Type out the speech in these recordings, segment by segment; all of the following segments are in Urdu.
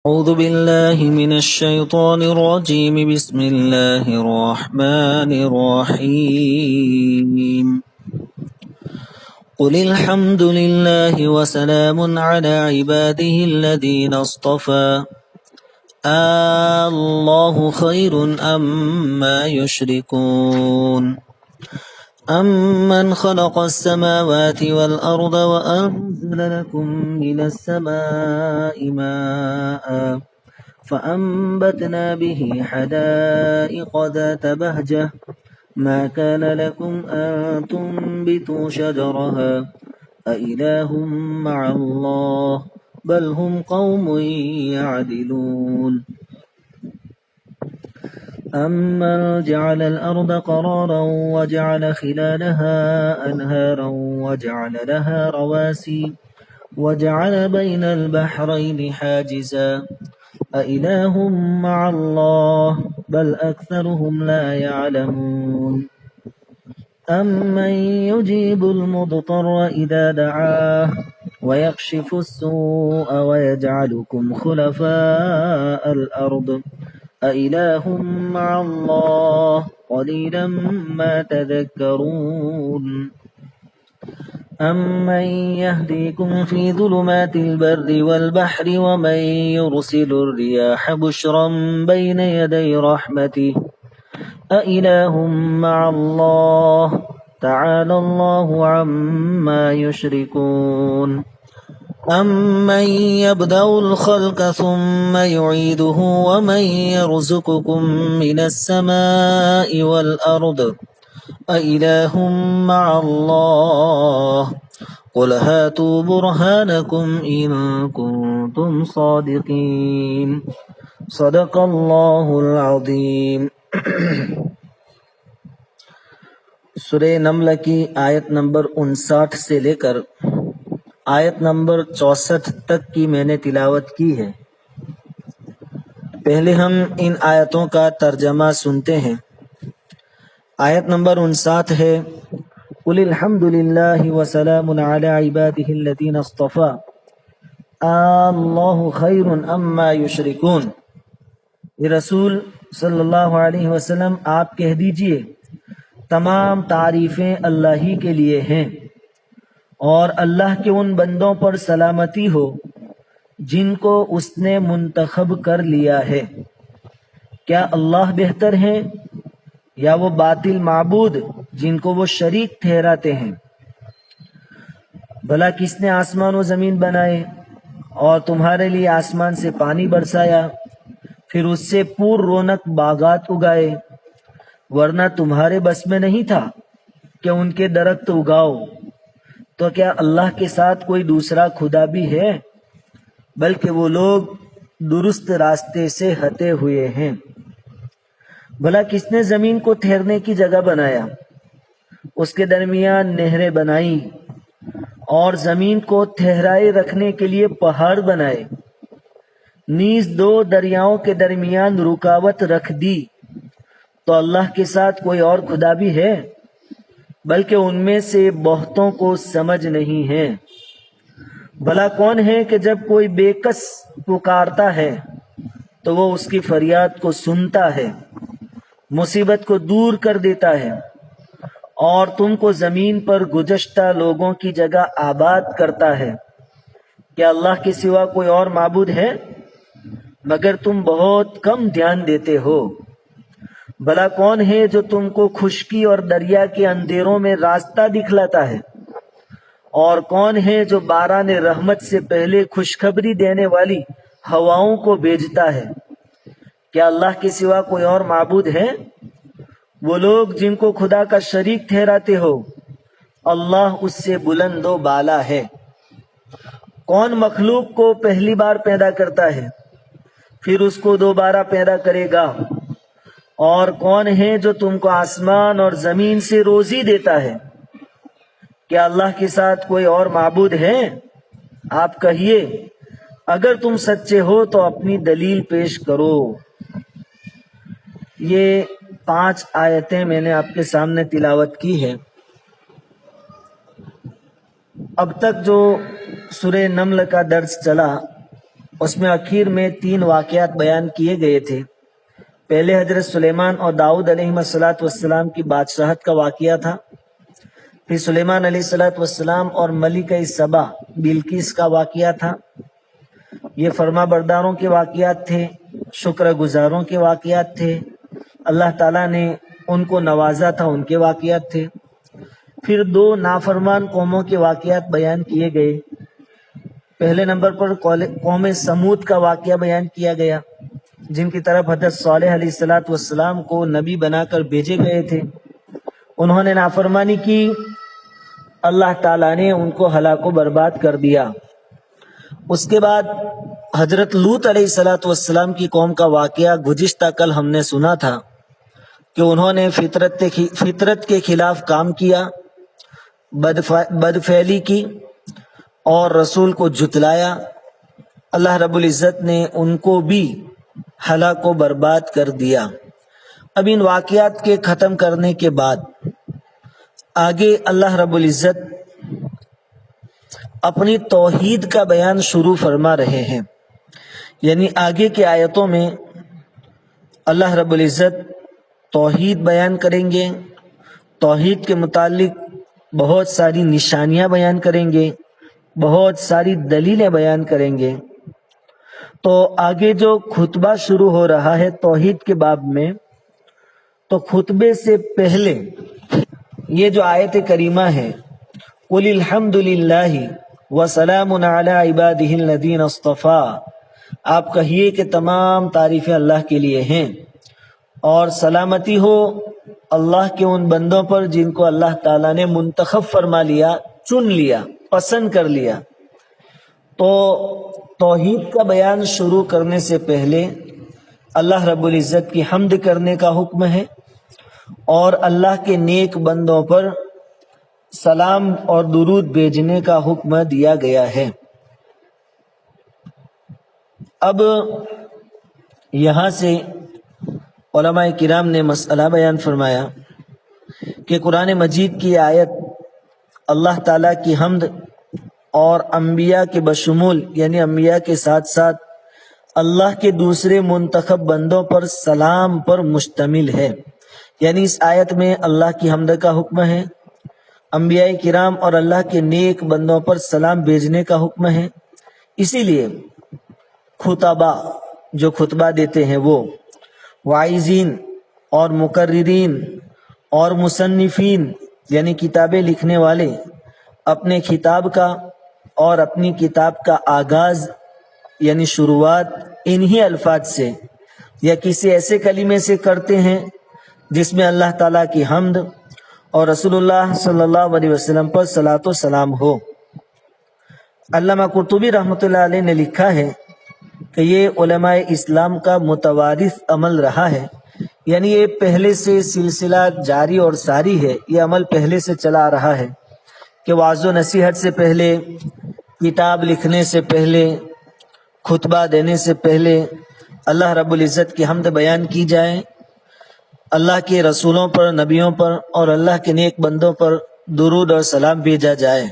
أعوذ بالله من الشيطان الرجيم. بسم الله الرحمن الرحيم. قل الحمد لله وسلام على عباده الذين اصطفى الله خير أما يشركون أمن خلق السماوات والأرض وأنزل لكم من السماء ماء فأنبتنا به حدائق ذات بهجة ما كان لكم أن تنبتوا شجرها أإله مع الله بل هم قوم يعدلون أمن جعل الأرض قرارا وجعل خلالها أنهارا وجعل لها رواسي وجعل بين البحرين حاجزا أإله مع الله بل أكثرهم لا يعلمون أمن يجيب المضطر إذا دعاه ويكشف السوء ويجعلكم خلفاء الأرض أإله مع الله قليلا ما تذكرون أمن يهديكم في ظلمات البر والبحر ومن يرسل الرياح بشرا بين يدي رحمته أإله مع الله تعالى الله عما يشركون أمن يبدأ الخلق ثم يعيده ومن يرزقكم من السماء والأرض أإله مع الله قل هاتوا برهانكم إن كنتم صادقين صدق الله العظيم. سورہ نمل کی آیت نمبر 59 سے لے کر آیت نمبر 64 تک کی میں نے تلاوت کی ہے. پہلے ہم ان آیتوں کا ترجمہ سنتے ہیں. آیت نمبر 59 ہے قل الحمد للہ وسلام علی عباده الذین اصطفى اللہ خیر اما یشرکون. یہ رسول صلی اللہ علیہ وسلم آپ کہہ دیجئے تمام تعریفیں اللہ ہی کے لیے ہیں اور اللہ کے ان بندوں پر سلامتی ہو جن کو اس نے منتخب کر لیا ہے. کیا اللہ بہتر ہیں یا وہ باطل معبود جن کو وہ شریک ٹھہراتے ہیں؟ بھلا کس نے آسمان و زمین بنائے اور تمہارے لیے آسمان سے پانی برسایا، پھر اس سے پور رونق باغات اگائے؟ ورنہ تمہارے بس میں نہیں تھا کہ ان کے درخت اگاؤ. تو کیا اللہ کے ساتھ کوئی دوسرا خدا بھی ہے؟ بلکہ وہ لوگ درست راستے سے ہٹے ہوئے ہیں. بھلا کس نے زمین کو ٹھہرنے کی جگہ بنایا، اس کے درمیان نہریں بنائی اور زمین کو ٹھہرائے رکھنے کے لیے پہاڑ بنائے، نیز دو دریاؤں کے درمیان رکاوٹ رکھ دی؟ تو اللہ کے ساتھ کوئی اور خدا بھی ہے؟ بلکہ ان میں سے بہتوں کو سمجھ نہیں ہے. بھلا کون ہے کہ جب کوئی بے کس پکارتا ہے تو وہ اس کی فریاد کو سنتا ہے، مصیبت کو دور کر دیتا ہے اور تم کو زمین پر گزشتہ لوگوں کی جگہ آباد کرتا ہے؟ کیا اللہ کے سوا کوئی اور معبود ہے؟ مگر تم بہت کم دھیان دیتے ہو. بھلا کون ہے جو تم کو خشکی اور دریا کے اندھیروں میں راستہ دکھلاتا ہے؟ اور کون ہے جو باران رحمت سے پہلے خوشخبری دینے والی ہواؤں کو بھیجتا ہے؟ کیا اللہ کے سوا کوئی اور معبود ہے؟ وہ لوگ جن کو خدا کا شریک ٹھہراتے ہو اللہ اس سے بلند و بالا ہے. کون مخلوق کو پہلی بار پیدا کرتا ہے پھر اس کو دوبارہ پیدا کرے گا؟ اور کون ہے جو تم کو آسمان اور زمین سے روزی دیتا ہے؟ کیا اللہ کے ساتھ کوئی اور معبود ہے؟ آپ کہیے اگر تم سچے ہو تو اپنی دلیل پیش کرو. یہ 5 آیتیں میں نے آپ کے سامنے تلاوت کی ہے. اب تک جو سورہ نمل کا درس چلا اس میں آخر میں 3 واقعات بیان کیے گئے تھے۔ پہلے حضرت سلیمان اور داؤد علیہ السلام کی بادشاہت کا واقعہ تھا، پھر سلیمان علیہ السلام اور ملکہ سبا بلقیس کا واقعہ تھا۔ یہ فرما برداروں کے واقعات تھے، شکر گزاروں کے واقعات تھے، اللہ تعالیٰ نے ان کو نوازا تھا، ان کے واقعات تھے۔ پھر 2 نافرمان قوموں کے واقعات بیان کیے گئے۔ پہلے نمبر پر قوم سمود کا واقعہ بیان کیا گیا، جن کی طرف حضرت صالح علیہ السلام کو نبی بنا کر بھیجے گئے تھے۔ انہوں نے نافرمانی کی، اللہ تعالیٰ نے ان کو ہلاک و برباد کر دیا۔ اس کے بعد حضرت لوط علیہ السلام کی قوم کا واقعہ گزشتہ کل ہم نے سنا تھا کہ انہوں نے فطرت کے خلاف کام کیا، بدفعلی کی اور رسول کو جھٹلایا۔ اللہ رب العزت نے ان کو بھی ہلاک و برباد کر دیا۔ اب ان واقعات کے ختم کرنے کے بعد آگے اللہ رب العزت اپنی توحید کا بیان شروع فرما رہے ہیں، یعنی آگے کی آیتوں میں اللہ رب العزت توحید بیان کریں گے، توحید کے متعلق بہت ساری نشانیاں بیان کریں گے، بہت ساری دلیلیں بیان کریں گے۔ تو آگے جو خطبہ شروع ہو رہا ہے توحید کے باب میں، تو خطبے سے پہلے یہ جو آیت کریمہ ہے قُلِ الْحَمْدُ لِلَّهِ وَسَلَامٌ عَلَىٰ عِبَادِهِ الَّذِينَ اصْطَفَىٰ، آپ کہیے کہ تمام تعریفیں اللہ کے لیے ہیں اور سلامتی ہو اللہ کے ان بندوں پر جن کو اللہ تعالیٰ نے منتخب فرما لیا، چن لیا، پسند کر لیا۔ تو توحید کا بیان شروع کرنے سے پہلے اللہ رب العزت کی حمد کرنے کا حکم ہے اور اللہ کے نیک بندوں پر سلام اور درود بھیجنے کا حکم دیا گیا ہے۔ اب یہاں سے علماء کرام نے مسئلہ بیان فرمایا کہ قرآن مجید کی آیت اللہ تعالیٰ کی حمد اور انبیاء کے بشمول، یعنی انبیاء کے ساتھ ساتھ اللہ کے دوسرے منتخب بندوں پر سلام پر مشتمل ہے، یعنی اس آیت میں اللہ کی حمد کا حکم ہے، انبیاء کرام اور اللہ کے نیک بندوں پر سلام بھیجنے کا حکم ہے۔ اسی لیے خطبہ جو خطبہ دیتے ہیں وہ واعظین اور مقررین اور مصنفین، یعنی کتابیں لکھنے والے، اپنے خطاب کا اور اپنی کتاب کا آغاز یعنی شروعات انہی الفاظ سے یا کسی ایسے کلمے سے کرتے ہیں جس میں اللہ تعالیٰ کی حمد اور رسول اللہ صلی اللہ علیہ وسلم پر صلاۃ و سلام ہو۔ علامہ قرطبی رحمۃ اللہ علیہ نے لکھا ہے کہ یہ علماء اسلام کا متوارث عمل رہا ہے، یعنی یہ پہلے سے سلسلہ جاری اور ساری ہے، یہ عمل پہلے سے چلا آ رہا ہے کہ وعظ و نصیحت سے پہلے، کتاب لکھنے سے پہلے، خطبہ دینے سے پہلے اللہ رب العزت کی حمد بیان کی جائے، اللہ کے رسولوں پر، نبیوں پر اور اللہ کے نیک بندوں پر درود اور سلام بھیجا جائے۔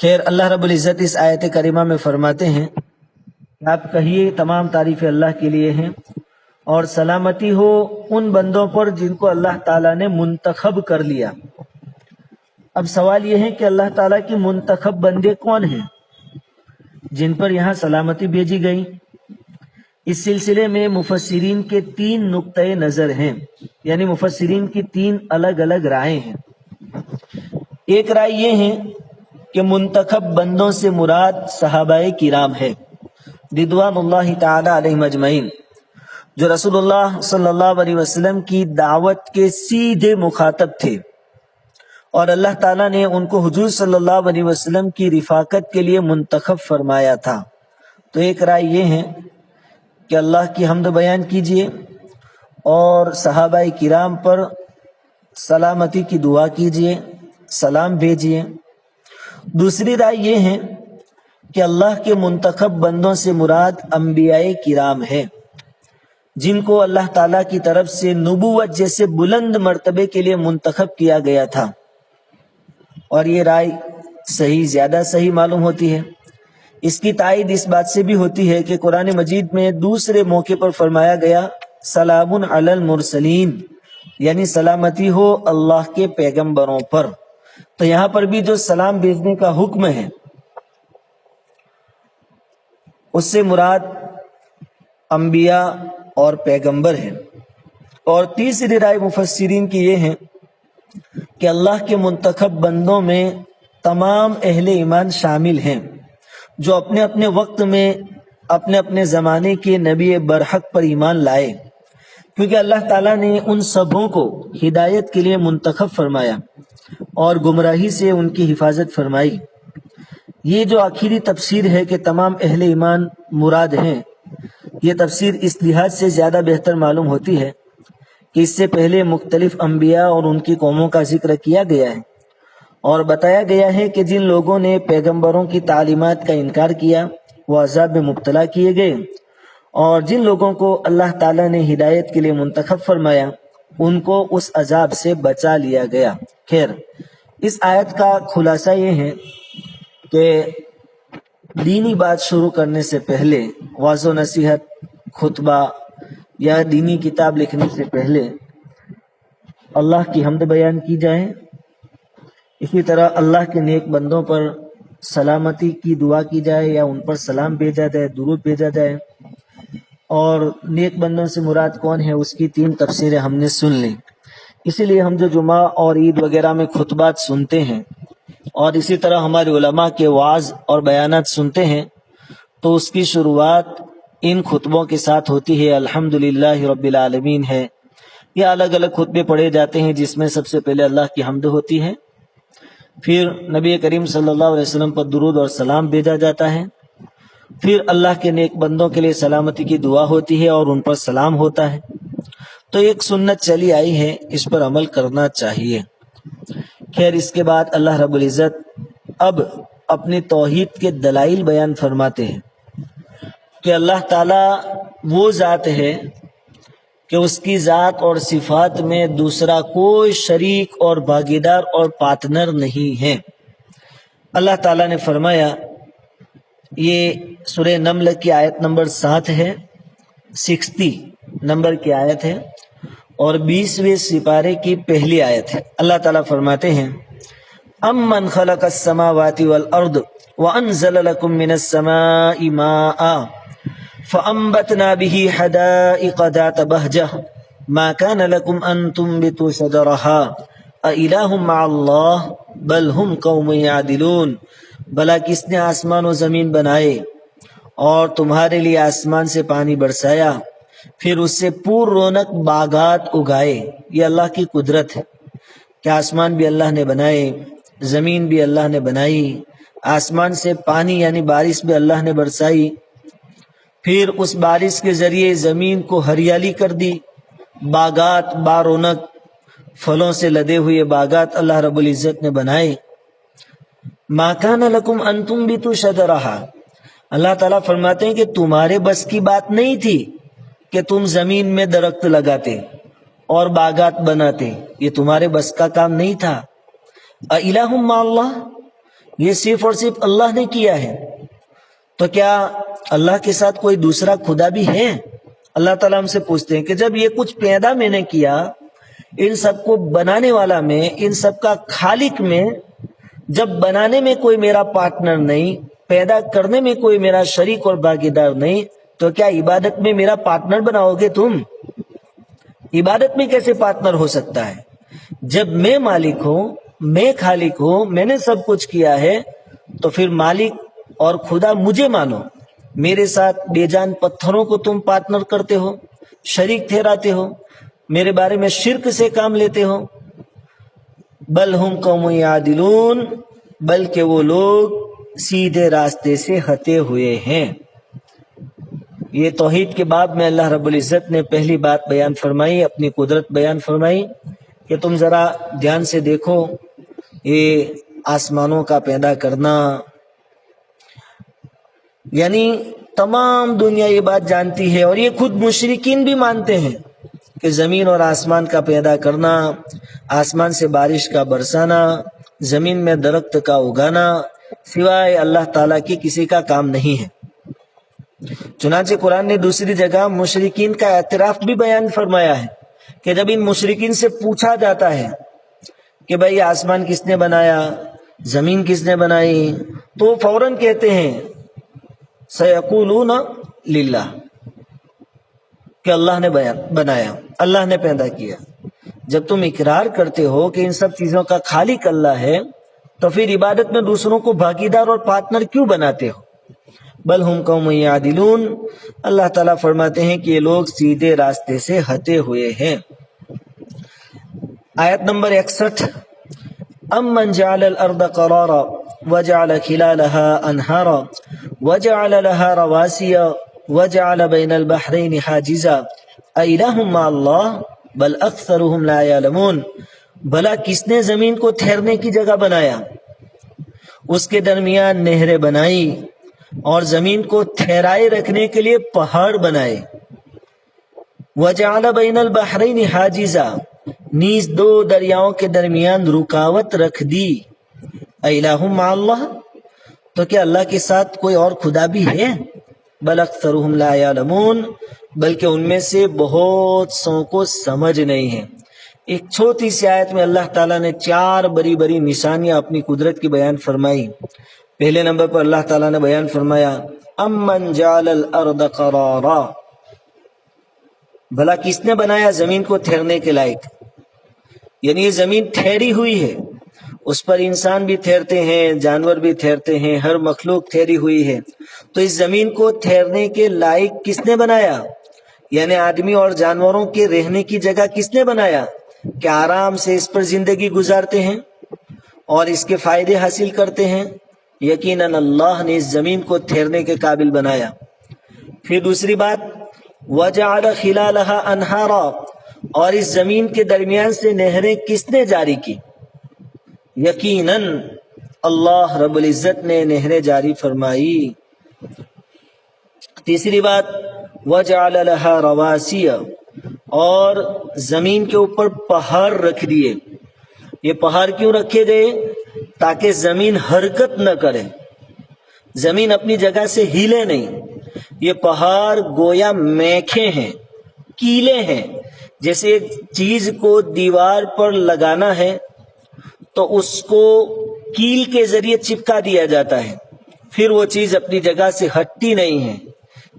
خیر، اللہ رب العزت اس آیت کریمہ میں فرماتے ہیں کہ آپ کہیے تمام تعریفیں اللہ کے لیے ہیں اور سلامتی ہو ان بندوں پر جن کو اللہ تعالیٰ نے منتخب کر لیا۔ اب سوال یہ ہے کہ اللہ تعالیٰ کی منتخب بندے کون ہیں جن پر یہاں سلامتی بھیجی گئی؟ اس سلسلے میں مفسرین کے 3 نقطۂ نظر ہیں، یعنی مفسرین کی 3 الگ الگ رائے ہیں۔ ایک رائے یہ ہے کہ منتخب بندوں سے مراد صحابہ کرام ہے رضوان اللہ تعالی علیہم اجمعین، جو رسول اللہ صلی اللہ علیہ وسلم کی دعوت کے سیدھے مخاطب تھے اور اللہ تعالیٰ نے ان کو حضور صلی اللہ علیہ وسلم کی رفاقت کے لیے منتخب فرمایا تھا۔ تو ایک رائے یہ ہے کہ اللہ کی حمد بیان کیجیے اور صحابہ کرام پر سلامتی کی دعا کیجیے، سلام بھیجیے۔ دوسری رائے یہ ہے کہ اللہ کے منتخب بندوں سے مراد انبیاء کرام ہے، جن کو اللہ تعالیٰ کی طرف سے نبوت جیسے بلند مرتبے کے لیے منتخب کیا گیا تھا، اور یہ رائے صحیح، زیادہ صحیح معلوم ہوتی ہے۔ اس کی تائید اس بات سے بھی ہوتی ہے کہ قرآن مجید میں دوسرے موقع پر فرمایا گیا سلام علی المرسلین، یعنی سلامتی ہو اللہ کے پیغمبروں پر۔ تو یہاں پر بھی جو سلام بھیجنے کا حکم ہے اس سے مراد انبیاء اور پیغمبر ہیں۔ اور تیسری رائے مفسرین کی یہ ہے کہ اللہ کے منتخب بندوں میں تمام اہل ایمان شامل ہیں جو اپنے اپنے وقت میں اپنے اپنے زمانے کے نبی برحق پر ایمان لائے، کیونکہ اللہ تعالیٰ نے ان سبوں کو ہدایت کے لیے منتخب فرمایا اور گمراہی سے ان کی حفاظت فرمائی۔ یہ جو آخری تفسیر ہے کہ تمام اہل ایمان مراد ہیں، یہ تفسیر اس لحاظ سے زیادہ بہتر معلوم ہوتی ہے کہ اس سے پہلے مختلف انبیاء اور ان کی قوموں کا ذکر کیا گیا ہے اور بتایا گیا ہے کہ جن لوگوں نے پیغمبروں کی تعلیمات کا انکار کیا وہ عذاب میں مبتلا کیے گئے، اور جن لوگوں کو اللہ تعالیٰ نے ہدایت کے لیے منتخب فرمایا ان کو اس عذاب سے بچا لیا گیا۔ خیر، اس آیت کا خلاصہ یہ ہے کہ دینی بات شروع کرنے سے پہلے واعظ و نصیحت، خطبہ یا دینی کتاب لکھنے سے پہلے اللہ کی حمد بیان کی جائے، اسی طرح اللہ کے نیک بندوں پر سلامتی کی دعا کی جائے یا ان پر سلام بھیجا جائے، درود بھیجا جائے۔ اور نیک بندوں سے مراد کون ہے اس کی 3 تفسیریں ہم نے سن لیں۔ اسی لیے ہم جو جمعہ اور عید وغیرہ میں خطبات سنتے ہیں اور اسی طرح ہمارے علماء کے وعظ اور بیانات سنتے ہیں تو اس کی شروعات ان خطبوں کے ساتھ ہوتی ہے، الحمدللہ رب العالمین ہے، یا الگ الگ خطبے پڑھے جاتے ہیں جس میں سب سے پہلے اللہ کی حمد ہوتی ہے، پھر نبی کریم صلی اللہ علیہ وسلم پر درود اور سلام بھیجا جاتا ہے، پھر اللہ کے نیک بندوں کے لیے سلامتی کی دعا ہوتی ہے اور ان پر سلام ہوتا ہے۔ تو ایک سنت چلی آئی ہے، اس پر عمل کرنا چاہیے۔ خیر، اس کے بعد اللہ رب العزت اب اپنی توحید کے دلائل بیان فرماتے ہیں کہ اللہ تعالیٰ وہ ذات ہے کہ اس کی ذات اور صفات میں دوسرا کوئی شریک اور بھاگیدار اور پارٹنر نہیں ہے۔ اللہ تعالیٰ نے فرمایا، یہ سورہ نمل کی آیت نمبر 7 ہے، 60 نمبر کی آیت ہے اور 20ویں سپارے کی پہلی آیت ہے۔ اللہ تعالیٰ فرماتے ہیں، امن خلق السماوات والارض وانزل لكم من السماء ماء فانبتنا به حدائق ذات بهجة ما كان لكم ان تنبتوا شجرها أإله مع الله بل هم قوم يعدلون۔ بھلا کس نے آسمان و زمین بنائے اور تمہارے لیے آسمان سے پانی برسایا، پھر اس سے پور رونق باغات اگائے۔ یہ اللہ کی قدرت ہے کہ آسمان بھی اللہ نے بنائے، زمین بھی اللہ نے بنائی، آسمان سے پانی یعنی بارش بھی اللہ نے برسائی، پھر اس بارش کے ذریعے زمین کو ہریالی کر دی، باغات بارونق پھلوں سے لدے ہوئے باغات اللہ رب العزت نے بنائے۔ ما کان لکم ان تنبتوا شجرہا، اللہ تعالیٰ فرماتے ہیں کہ تمہارے بس کی بات نہیں تھی کہ تم زمین میں درخت لگاتے اور باغات بناتے، یہ تمہارے بس کا کام نہیں تھا۔ اِلٰہٌ مع اللہ، یہ صرف اور صرف اللہ نے کیا ہے، تو کیا اللہ کے ساتھ کوئی دوسرا خدا بھی ہے؟ اللہ تعالیٰ ہم سے پوچھتے ہیں کہ جب یہ کچھ پیدا میں نے کیا، ان سب کو بنانے والا میں، ان سب کا خالق میں، جب بنانے میں کوئی میرا پارٹنر نہیں، پیدا کرنے میں کوئی میرا شریک اور بھاگیدار نہیں، تو کیا عبادت میں میرا پارٹنر بناؤ گے تم؟ عبادت میں کیسے پارٹنر ہو سکتا ہے؟ جب میں مالک ہوں، میں خالق ہوں، میں نے سب کچھ کیا ہے، تو پھر مالک اور خدا مجھے مانو۔ میرے ساتھ بے جان پتھروں کو تم پارٹنر کرتے ہو، شریک ٹھہراتے ہو، میرے بارے میں شرک سے کام لیتے ہو۔ بل ہم قوم یعدلون، بلکہ وہ لوگ سیدھے راستے سے ہٹے ہوئے ہیں۔ یہ توحید کے باب میں اللہ رب العزت نے پہلی بات بیان فرمائی، اپنی قدرت بیان فرمائی کہ تم ذرا دھیان سے دیکھو، یہ آسمانوں کا پیدا کرنا، یعنی تمام دنیا یہ بات جانتی ہے اور یہ خود مشرکین بھی مانتے ہیں کہ زمین اور آسمان کا پیدا کرنا، آسمان سے بارش کا برسانا، زمین میں درخت کا اگانا، سوائے اللہ تعالیٰ کے کسی کا کام نہیں ہے۔ چنانچہ قرآن نے دوسری جگہ مشرکین کا اعتراف بھی بیان فرمایا ہے کہ جب ان مشرکین سے پوچھا جاتا ہے کہ بھائی آسمان کس نے بنایا، زمین کس نے بنائی، تو وہ فوراً کہتے ہیں سیقولون للہ، کہ اللہ نے بنایا، اللہ نے پیدا کیا۔ جب تم اقرار کرتے ہو کہ ان سب چیزوں کا خالق اللہ ہے تو پھر عبادت میں دوسروں کو بھاگیدار اور پارٹنر کیوں بناتے ہو؟ بل ہم قوم یعدلون، اللہ تعالیٰ فرماتے ہیں کہ یہ لوگ سیدھے راستے سے ہٹے ہوئے ہیں۔ آیت نمبر 61، امن جعل الارض قرارا وجعل خلالها انہارا وجعل لها رواسي وجعل بين البحرين حاجزا أإله مع الله بل اکثرهم لا يعلمون، بھلا کس نے زمین کو ٹھہرنے کی جگہ بنایا، اس کے درمیان نہریں بنائی اور زمین کو ٹھہرائے رکھنے کے لیے پہاڑ بنائے۔ وجعل بین البحرین حاجزا، نیز دو دریاؤں کے درمیان رکاوٹ رکھ دی۔ الہ مع اللہ، تو کیا اللہ کے ساتھ کوئی اور خدا بھی ہے؟ بل اکثرهم لا یعلمون، بلکہ ان میں سے بہت سو کو سمجھ نہیں ہے۔ ایک چھوٹی سی آیت میں اللہ تعالیٰ نے 4 بڑی بڑی نشانیاں اپنی قدرت کی بیان فرمائی۔ پہلے نمبر پر اللہ تعالیٰ نے بیان فرمایا امن جعل الارض قرارا، بھلا کس نے بنایا زمین کو ٹھہرنے کے لائق، یعنی یہ زمین ٹھہری ہوئی ہے، اس پر انسان بھی ٹھہرتے ہیں، جانور بھی ٹھہرتے ہیں، ہر مخلوق ٹھہری ہوئی ہے، تو اس زمین کو ٹھہرنے کے لائق کس نے بنایا؟ یعنی آدمی اور جانوروں کے رہنے کی جگہ کس نے بنایا کہ آرام سے اس پر زندگی گزارتے ہیں اور اس کے فائدے حاصل کرتے ہیں؟ یقیناً اللہ نے اس زمین کو ٹھہرنے کے قابل بنایا۔ پھر دوسری بات، وجعل خلالها انہارا، اور اس زمین کے درمیان سے نہریں کس نے جاری کی؟ یقیناً اللہ رب العزت نے نہریں جاری فرمائی۔ تیسری بات، وجعل لها رواسی، اور زمین کے اوپر پہاڑ رکھ دیے۔ یہ پہاڑ کیوں رکھے گئے؟ تاکہ زمین حرکت نہ کرے، زمین اپنی جگہ سے ہلے نہیں۔ یہ پہاڑ گویا میخیں ہیں، کیلے ہیں، جیسے ایک چیز کو دیوار پر لگانا ہے تو اس کو کیل کے ذریعے چپکا دیا جاتا ہے، پھر وہ چیز اپنی جگہ سے ہٹتی نہیں ہے۔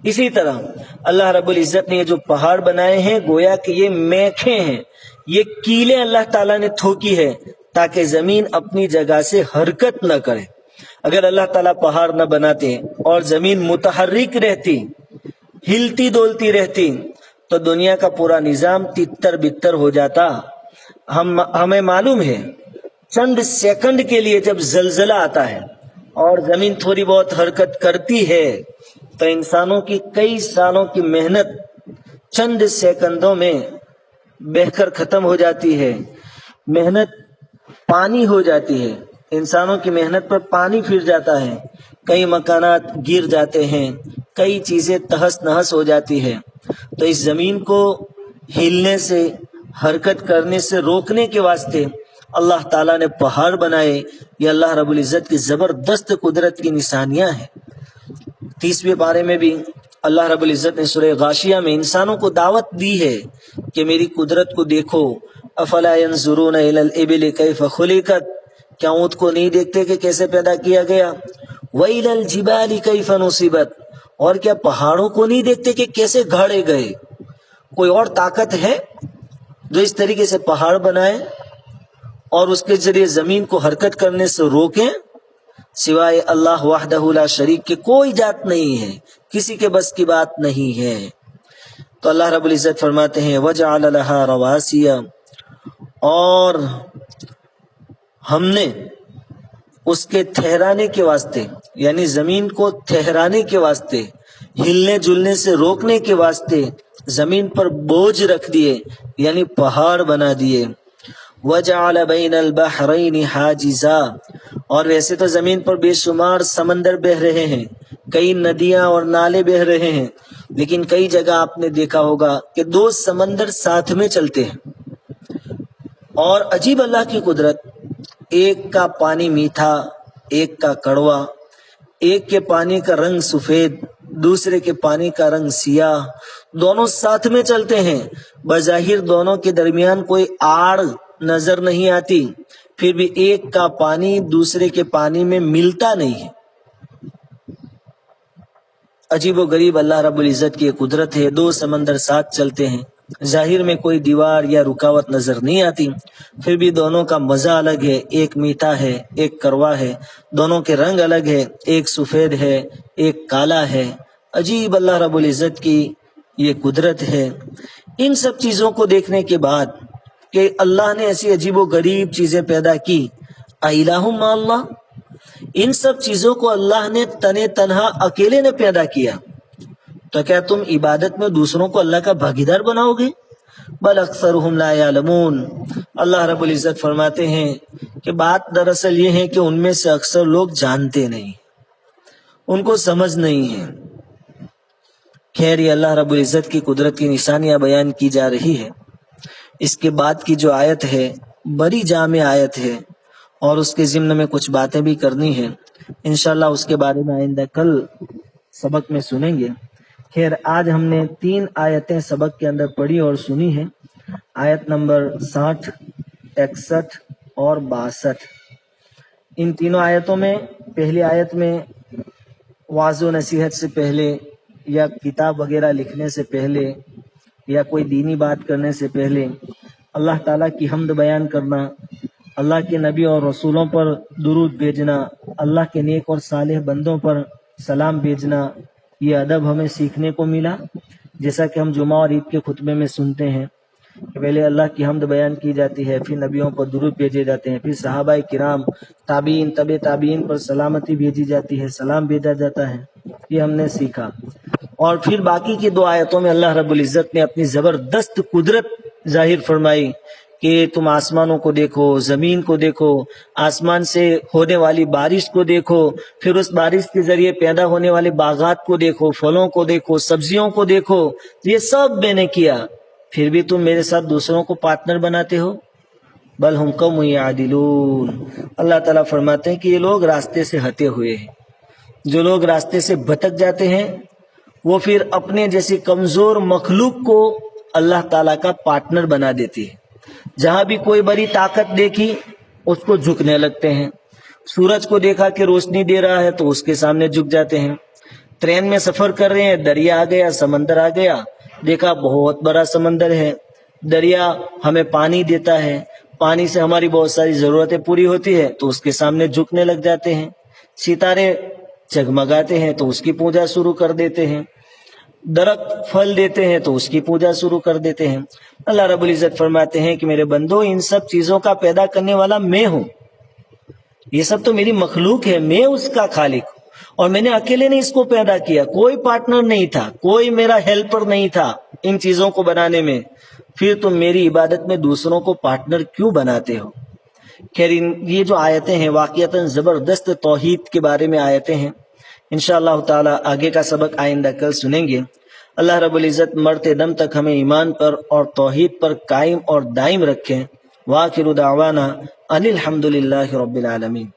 اسی طرح اللہ رب العزت نے یہ جو پہاڑ بنائے ہیں گویا کہ یہ میخیں ہیں، یہ کیلیں اللہ تعالیٰ نے ٹھوکی ہے تاکہ زمین اپنی جگہ سے حرکت نہ کرے۔ اگر اللہ تعالیٰ پہاڑ نہ بناتے اور زمین متحرک رہتی، ہلتی دولتی رہتی، تو دنیا کا پورا نظام تتر بتر ہو جاتا۔ ہمیں معلوم ہے چند سیکنڈ کے لیے جب زلزلہ آتا ہے اور زمین تھوڑی بہت حرکت کرتی ہے تو انسانوں کی کئی سالوں کی محنت چند سیکنڈوں میں بہہ کر ختم ہو جاتی ہے، محنت پانی ہو جاتی ہے، انسانوں کی محنت پر پانی پھر جاتا ہے، کئی مکانات گر جاتے ہیں، کئی چیزیں تہس نہس ہو جاتی ہے۔ تو اس زمین کو ہلنے سے، حرکت کرنے سے روکنے کے واسطے اللہ تعالیٰ نے پہاڑ بنائے۔ یہ اللہ رب العزت کی زبردست قدرت کی نشانیاں ہیں۔ 30ویں پارے میں بھی اللہ رب العزت نے سورہ غاشیہ میں انسانوں کو دعوت دی ہے کہ میری قدرت کو دیکھو۔ افلا ينظرون الى الابل كيف خلقت، کیا اونٹ کو نہیں دیکھتے کہ کیسے پیدا کیا گیا؟ وَإِلَى الْجِبَالِ كَيْفَ نُصِبَتْ، اور کیا پہاڑوں کو نہیں دیکھتے کہ کیسے گھاڑے گئے؟ کوئی اور طاقت ہے جو اس طریقے سے پہاڑ بنائے اور اس کے ذریعے زمین کو حرکت کرنے سے روکیں؟ سوائے اللہ وحدہ لا شریک کے کوئی ذات نہیں ہے، کسی کے بس کی بات نہیں ہے۔ تو اللہ رب العزت فرماتے ہیں وَجَعَلَ لَهَا رَوَاسِيَ، اور ہم نے اس کے ٹھہرانے کے واسطے، یعنی زمین کو ٹھہرانے کے واسطے، ہلنے جلنے سے روکنے کے واسطے زمین پر بوجھ رکھ دیے، یعنی پہاڑ بنا دیے۔ وَجَعَلَ بَيْنَ الْبَحْرَيْنِ حَاجِزًا، اور ویسے تو زمین پر بے شمار سمندر بہہ رہے ہیں، کئی ندیاں اور نالے بہہ رہے ہیں، لیکن کئی جگہ آپ نے دیکھا ہوگا کہ 2 سمندر ساتھ میں چلتے ہیں۔ اور عجیب اللہ کی قدرت، ایک کا پانی میٹھا ایک کا کڑوا، ایک کے پانی کا رنگ سفید، دوسرے کے پانی کا رنگ سیاہ، دونوں ساتھ میں چلتے ہیں، بظاہر دونوں کے درمیان کوئی آڑ نظر نہیں آتی، پھر بھی ایک کا پانی دوسرے کے پانی میں ملتا نہیں ہے۔ عجیب و غریب اللہ رب العزت کی قدرت ہے، دو سمندر ساتھ چلتے ہیں، ظاہر میں کوئی دیوار یا رکاوٹ نظر نہیں آتی، پھر بھی دونوں کا مزہ الگ ہے، ایک میٹھا ہے ایک کروا ہے، دونوں کے رنگ الگ ہے، ایک سفید ہے ایک کالا ہے۔ عجیب اللہ رب العزت کی یہ قدرت ہے۔ ان سب چیزوں کو دیکھنے کے بعد کہ اللہ نے ایسی عجیب و غریب چیزیں پیدا کی، الہ مع اللہ، ان سب چیزوں کو اللہ نے تنہا اکیلے نے پیدا کیا، تو کیا تم عبادت میں دوسروں کو اللہ کا بھاگیدار بناؤ گے؟ بل اکثرهم لا یعلمون، اللہ رب العزت فرماتے ہیں کہ بات دراصل یہ ہے کہ ان میں سے اکثر لوگ جانتے نہیں، ان کو سمجھ نہیں ہے۔ خیر، یہ اللہ رب العزت کی قدرت کی نشانیاں بیان کی جا رہی ہے۔ اس کے بعد کی جو آیت ہے بڑی جامع آیت ہے، اور اس کے ضمن میں کچھ باتیں بھی کرنی ہیں، انشاءاللہ اس کے بارے میں آئندہ کل سبق میں سنیں گے۔ خیر، آج ہم نے 3 آیتیں سبق کے اندر پڑھی اور سنی ہیں، آیت نمبر 60، 61 اور 62۔ ان تینوں آیتوں میں پہلی آیت میں واعظ و نصیحت سے پہلے یا کتاب وغیرہ لکھنے سے پہلے یا کوئی دینی بات کرنے سے پہلے اللہ تعالیٰ کی حمد بیان کرنا، اللہ کے نبی اور رسولوں پر درود بھیجنا، اللہ کے نیک اور صالح بندوں پر سلام بھیجنا، یہ ادب ہمیں سیکھنے کو ملا، جیسا کہ ہم جمعہ اور عید کے خطبے میں سنتے ہیں کہ پہلے اللہ کی حمد بیان کی جاتی ہے، پھر نبیوں پر درود بھیجے جاتے ہیں، پھر صحابہ کرام، تابعین، تبع تابعین پر سلامتی بھیجی جاتی ہے، سلام بھیجا جاتا ہے، یہ ہم نے سیکھا۔ اور پھر باقی کی 2 آیتوں میں اللہ رب العزت نے اپنی زبردست قدرت ظاہر فرمائی کہ تم آسمانوں کو دیکھو، زمین کو دیکھو، آسمان سے ہونے والی بارش کو دیکھو، پھر اس بارش کے ذریعے پیدا ہونے والے باغات کو دیکھو، پھلوں کو دیکھو، سبزیوں کو دیکھو، یہ سب میں نے کیا، پھر بھی تم میرے ساتھ دوسروں کو پارٹنر بناتے ہو۔ بل ہم قوم یعدلون، اللہ تعالیٰ فرماتے ہیں کہ یہ لوگ راستے سے ہٹے ہوئے ہیں۔ جو لوگ راستے سے بھٹک جاتے ہیں وہ پھر اپنے جیسی کمزور مخلوق کو اللہ تعالیٰ کا پارٹنر بنا دیتی ہے۔ جہاں بھی کوئی بڑی طاقت دیکھی اس کو جھکنے لگتے ہیں، سورج کو دیکھا کہ روشنی دے رہا ہے تو اس کے سامنے جھک جاتے ہیں، ٹرین میں سفر کر رہے ہیں، دریا آ گیا، سمندر آ گیا، دیکھا بہت بڑا سمندر ہے، دریا ہمیں پانی دیتا ہے، پانی سے ہماری بہت ساری ضرورتیں پوری ہوتی ہے تو اس کے سامنے جھکنے لگ جاتے ہیں، ستارے جگمگاتے ہیں تو اس کی پوجا شروع کر دیتے ہیں، درخت پھل دیتے ہیں تو اس کی پوجا شروع کر دیتے ہیں۔ اللہ رب العزت فرماتے ہیں کہ میرے بندو، ان سب چیزوں کا پیدا کرنے والا میں ہوں، یہ سب تو میری مخلوق ہے، میں اس کا خالق ہوں، اور میں نے اکیلے نے اس کو پیدا کیا، کوئی پارٹنر نہیں تھا، کوئی میرا ہیلپر نہیں تھا ان چیزوں کو بنانے میں، پھر تم میری عبادت میں دوسروں کو پارٹنر کیوں بناتے ہو؟ خیر، یہ جو آیتیں ہیں واقعتاً زبردست توحید کے بارے میں آیتیں ہیں، انشاءاللہ تعالی آگے کا سبق آئندہ کل سنیں گے۔ اللہ رب العزت مرتے دم تک ہمیں ایمان پر اور توحید پر قائم اور دائم رکھیں۔ وآخر دعوانا ان الحمد للہ رب العالمین۔